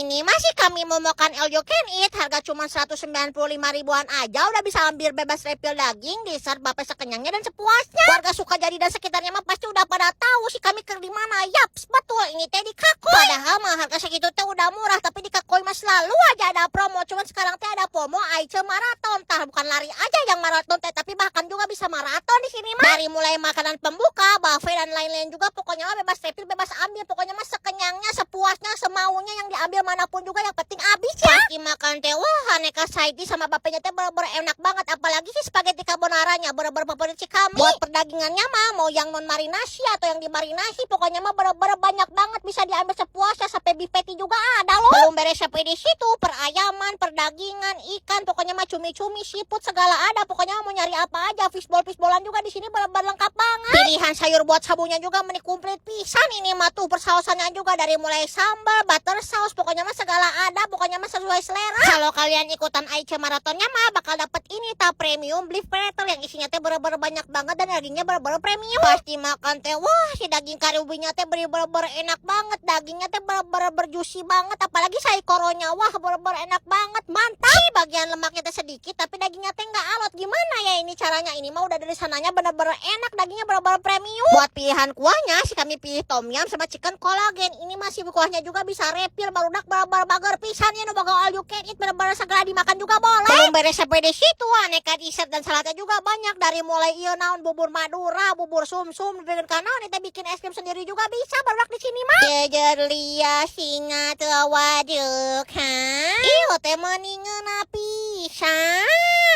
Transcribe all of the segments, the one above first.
Ini masih kami mau makan all you can eat. Harga cuma 195 ribuan aja. Udah bisa ambil bebas refill daging, dessert, bapak sekenyangnya dan sepuasnya. Warga Sukajadi dan sekitarnya mah pasti udah pada tahu sih kami ke di mana. Yaps, betul ini teh di Kakoi. Padahal mah harga segitu teh udah murah, tapi di Kakoi mah selalu aja ada promo. Cuman sekarang teh ada promo Aice maraton. Tah bukan lari aja yang maraton teh, tapi bahkan juga bisa maraton di sini mah. Dari mulai makanan pembuka, buffet dan lain-lain juga, pokoknya mah bebas refill, bebas ambil. Pokoknya mah sekenyangnya, sepuasnya, semaunya, yang diambil manapun juga, yang penting habis ya. Pasti makan teh wah aneka side dish sama bapaknya teh bener-bener enak banget. Apalagi sih spaghetti carbonaranya bener-bener favorit si kami. Buat perdagingannya mah mau yang non marinasi atau yang dimarinasi, pokoknya mah bener-bener banyak banget, bisa diambil sepuasnya. Sampai beef patty juga ada loh. Belum beres sampai di situ, perayaman, perdagingan, ikan, pokoknya mah cumi-cumi, seafood segala ada. Pokoknya mau nyari apa aja, fishball-fishballan juga di sini bener-bener lengkap banget. Pilihan sayur buat sabunya juga meni komplit pisan. Ini mah tuh persausannya juga dari mulai sambal, butter sauce, pokoknya mah segala ada, pokoknya mah sesuai selera. Kalau kalian ikutan Aice maratonnya mah bakal dapat ini ta premium beef platter yang isinya teh bener-bener banyak banget dan dagingnya bener-bener premium. Pasti makan teh wah si daging kariubinya teh bener-bener enak banget, dagingnya teh bener-bener berjuicy banget, apalagi saikoronya wah bener-bener enak banget, mantap. Bagian lemaknya teh sedikit tapi dagingnya teh nggak alot. Gimana ya ini caranya? Ini mah udah dari sananya bener-bener enak, dagingnya bener-bener premium. Buat pilihan kuahnya sih kami pilih tom yum sama chicken collagen. Ini masih kuahnya juga bisa refill, barudak bener-bener bager pisan ya, nu boga all you can eat, bener-bener segala dimakan juga boleh. Belum beres sampai di situ, aneka dessert dan saladnya juga banyak. Dari mulai ieu naon bubur Madura, bubur sumsum, dengan kanaon kita bikin es krim sendiri juga bisa barudak di sini mah. Jejer lia singa teu waduk ha. Ieu teh mendingan pisan.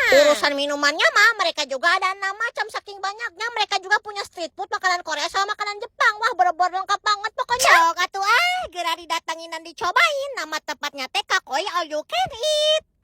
Urusan minumannya mah mereka juga ada 6 macam, saking banyaknya. Mereka juga punya street food, makanan Korea sama makanan Jepang. Wah bener-bener lengkap banget pokoknya. Sok atuh geura didatangin dan dicobain. Nama tepatnya teh Kakoi all you can eat.